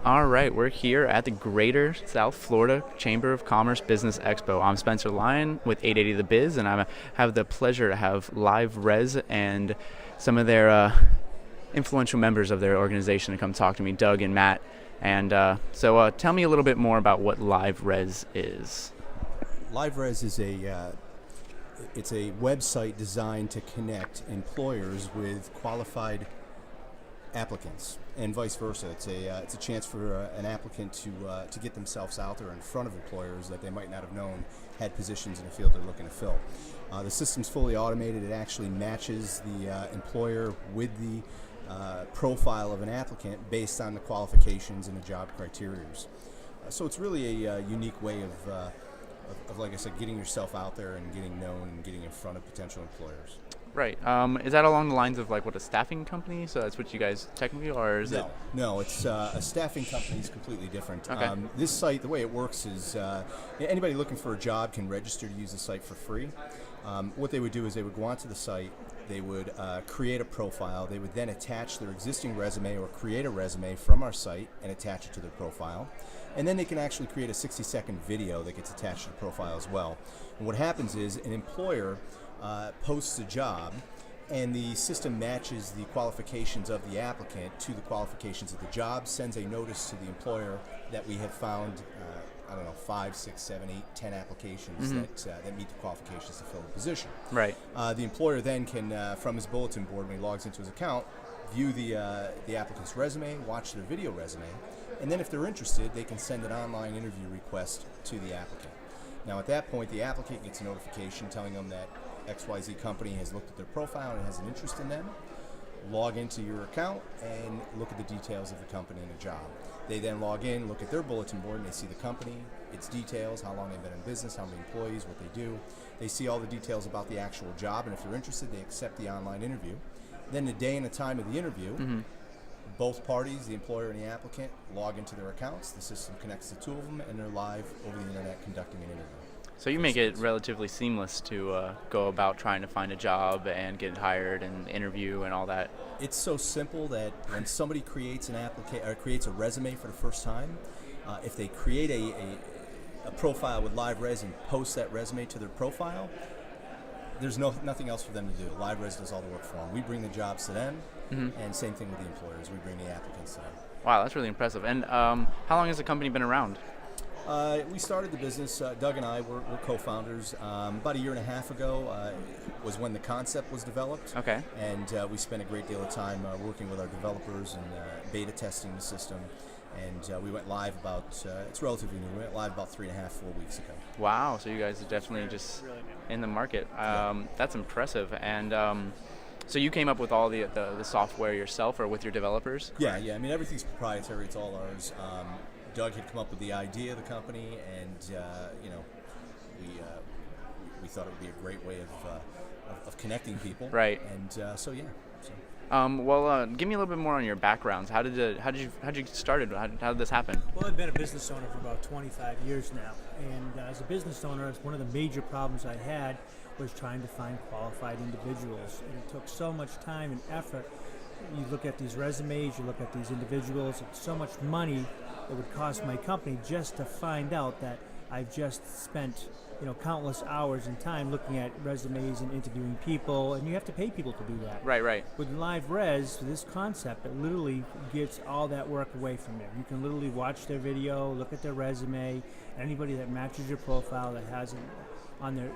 All right, we're here at the Greater South Florida Chamber of Commerce Business Expo. I'm Spencer Lyon with 880 The Biz, and I have the pleasure to have LiveRes and some of their influential members of their organization to come talk to me, Doug and Matt. And so tell me a little bit more about what LiveRes is. LiveRes is it's a website designed to connect employers with qualified applicants, and vice versa. It's a chance for an applicant to get themselves out there in front of employers that they might not have known had positions in the field they're looking to fill. The system's fully automated. It actually matches the employer with the profile of an applicant based on the qualifications and the job criteria. So it's really a unique way of, like I said, getting yourself out there and getting known and getting in front of potential employers. Right. Is that along the lines of like what a staffing company? So that's what you guys technically are, or is it? No, it's a staffing company is completely different. Okay. This site, the way it works is anybody looking for a job can register to use the site for free. What they would do is they would go onto the site, they would create a profile, they would then attach their existing resume or create a resume from our site and attach it to their profile. And then they can actually create a 60-second video that gets attached to the profile as well. And what happens is an employer posts a job, and the system matches the qualifications of the applicant to the qualifications of the job, sends a notice to the employer that we have found, 5, 6, 7, 8, 10 applications that meet the qualifications to fill the position. Right. The employer then can, from his bulletin board when he logs into his account, view the applicant's resume, watch their video resume, and then if they're interested, they can send an online interview request to the applicant. Now at that point, the applicant gets a notification telling them that XYZ company has looked at their profile and has an interest in them. Log into your account and look at the details of the company and the job. They then log in, look at their bulletin board, and they see the company, its details, how long they've been in business, how many employees, what they do. They see all the details about the actual job, and if they're interested, they accept the online interview. Then the day and the time of the interview, both parties, the employer and the applicant, log into their accounts. The system connects the two of them, and they're live over the internet conducting an interview. So you make it relatively seamless to go about trying to find a job and get hired and interview and all that. It's so simple that when somebody creates creates a resume for the first time, if they create a profile with LiveRes and post that resume to their profile, there's nothing else for them to do. LiveRes does all the work for them. We bring the jobs to them, and same thing with the employers. We bring the applicants to them. Wow, that's really impressive. And how long has the company been around? We started the business, Doug and I were co-founders. About a year and a half ago was when the concept was developed. Okay. And we spent a great deal of time working with our developers and beta testing the system. And we went live it's relatively new, we went live about 3.5, 4 weeks ago. Wow, so you guys are definitely just in the market. That's impressive. And so you came up with all the software yourself or with your developers? Yeah, I mean, everything's proprietary, it's all ours. Doug had come up with the idea of the company, and we thought it would be a great way of connecting people. Right. And so. Give me a little bit more on your backgrounds. How did you started? How did this happen? Well, I've been a business owner for about 25 years now, and as a business owner, one of the major problems I had was trying to find qualified individuals, and it took so much time and effort. You look at these resumes, you look at these individuals, it's so much money it would cost my company just to find out that I've just spent countless hours and time looking at resumes and interviewing people, and you have to pay people to do that. Right. With LiveRes, this concept, it literally gets all that work away from you. You can literally watch their video, look at their resume, anybody that matches your profile that has it on their,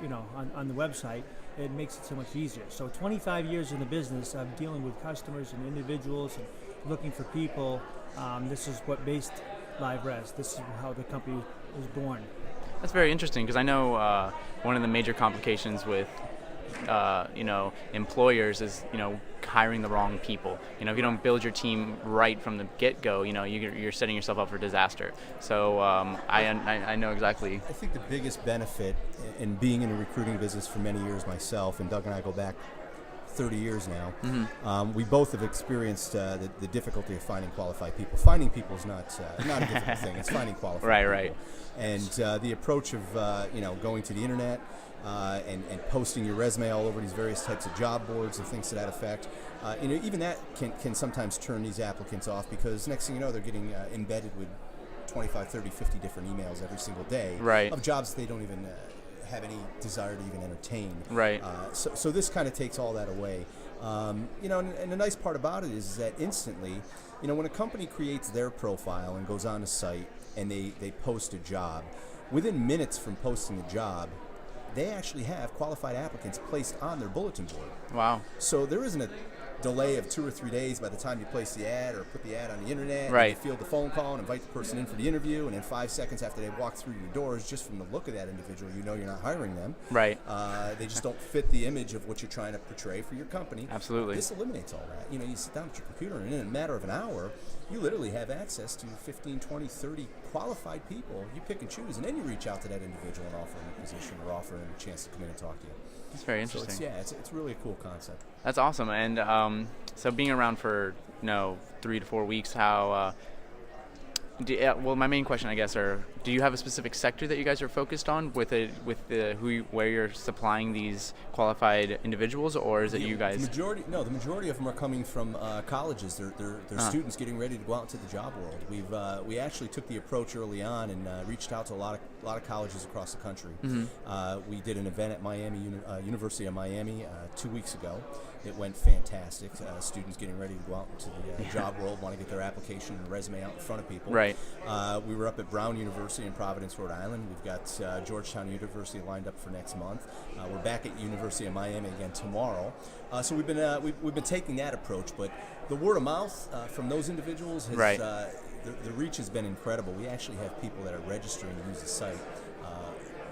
on the website, it makes it so much easier. So 25 years in the business of dealing with customers and individuals and looking for people, this is what based LiveRes. This is how the company was born. That's very interesting because I know one of the major complications with employers is hiring the wrong people. If you don't build your team right from the get-go, you're setting yourself up for disaster. So I know exactly. I think the biggest benefit in being in the recruiting business for many years myself, and Doug and I go back 30 years now. Mm-hmm. We both have experienced the difficulty of finding qualified people. Finding people is not a difficult thing. It's finding qualified people. Right. And the approach of going to the internet and posting your resume all over these various types of job boards and things to that effect, even that can sometimes turn these applicants off, because next thing you know, they're getting embedded with 25, 30, 50 different emails every single day of jobs they don't even have any desire to even entertain. Right. So this kind of takes all that away. And the nice part about it is that instantly, when a company creates their profile and goes on a site and they post a job, within minutes from posting the job, they actually have qualified applicants placed on their bulletin board. Wow. So there isn't a delay of 2 or 3 days by the time you place the ad or put the ad on the internet. Right. And you field the phone call and invite the person in for the interview, and then 5 seconds after they walk through your doors, just from the look of that individual, you're not hiring them. Right. They just don't fit the image of what you're trying to portray for your company. Absolutely. This eliminates all that. You sit down at your computer, and in a matter of an hour, you literally have access to 15, 20, 30 qualified people. You pick and choose, and then you reach out to that individual and offer them a position or offer them a chance to come in and talk to you. That's very interesting. So it's really a cool concept. That's awesome. And so being around for 3 to 4 weeks, how my main question, I guess, do you have a specific sector that you guys are focused on where you're supplying these qualified individuals, or is it you guys? The majority of them are coming from colleges. They're students getting ready to go out into the job world. We actually took the approach early on and reached out to a lot of colleges across the country. Mm-hmm. We did an event at University of Miami 2 weeks ago. It went fantastic. Students getting ready to go out into the job world, want to get their application and resume out in front of people. Right. We were up at Brown University in Providence, Rhode Island. We've got Georgetown University lined up for next month. We're back at University of Miami again tomorrow. So we've been taking that approach, but the word of mouth from those individuals has the reach has been incredible. We actually have people that are registering to use the site.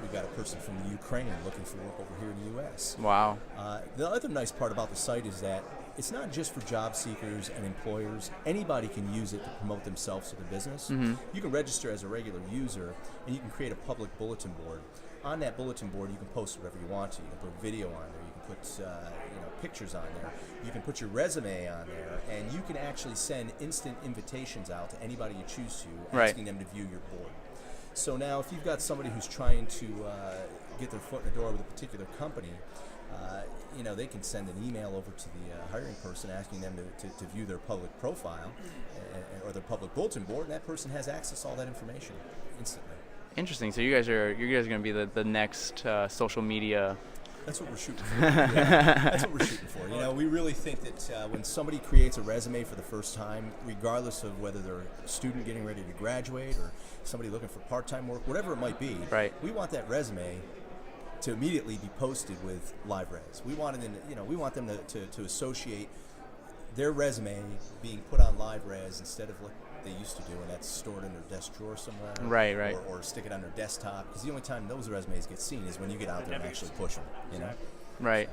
We've got a person from the Ukraine looking for work over here in the U.S. Wow. The other nice part about the site is that it's not just for job seekers and employers. Anybody can use it to promote themselves to the business. Mm-hmm. You can register as a regular user, and you can create a public bulletin board. On that bulletin board, you can post whatever you want to. You can put video on there. You can put pictures on there. You can put your resume on there, and you can actually send instant invitations out to anybody you choose to, asking them to view your board. So now, if you've got somebody who's trying to get their foot in the door with a particular company, they can send an email over to the hiring person asking them to view their public profile or their public bulletin board, and that person has access to all that information instantly. Interesting. So you guys are going to be the next social media. That's what we're shooting for. That's what we're shooting for. We really think that when somebody creates a resume for the first time, regardless of whether they're a student getting ready to graduate or somebody looking for part-time work, whatever it might be, we want that resume to immediately be posted with LiveRes. We want them to associate their resume being put on LiveRes instead of what they used to do, and that's stored in their desk drawer somewhere, right. Or stick it on their desktop, because the only time those resumes get seen is when you get out there and actually push them. Right.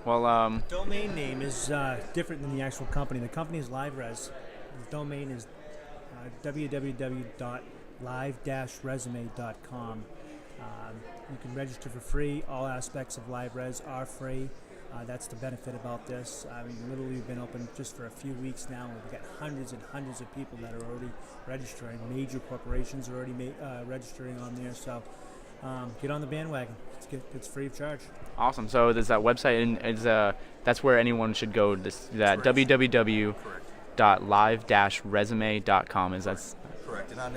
Well, domain name is different than the actual company. The company is LiveRes. The domain is www.live-resume.com. You can register for free. All aspects of LiveRes are free. That's the benefit about this. I mean, literally, we've been open just for a few weeks now. We've got hundreds and hundreds of people that are already registering. Major corporations are already registering on there. So get on the bandwagon. It's free of charge. Awesome. So there's that website, and that's where anyone should go. That www.live-resume.com is that's. Correct. And on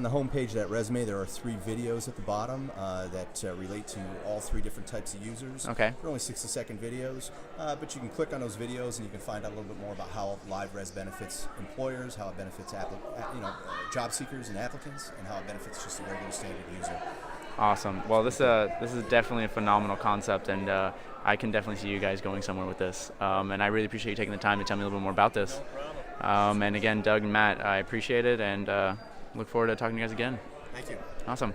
the homepage of that resume, there are 3 videos at the bottom that relate to all 3 different types of users. Okay. They're only 60-second videos, but you can click on those videos and you can find out a little bit more about how LiveRes benefits employers, how it benefits job seekers and applicants, and how it benefits just the regular standard user. Awesome. Well, this is definitely a phenomenal concept, and I can definitely see you guys going somewhere with this. And I really appreciate you taking the time to tell me a little bit more about this. And again, Doug and Matt, I appreciate it, and look forward to talking to you guys again. Thank you. Awesome.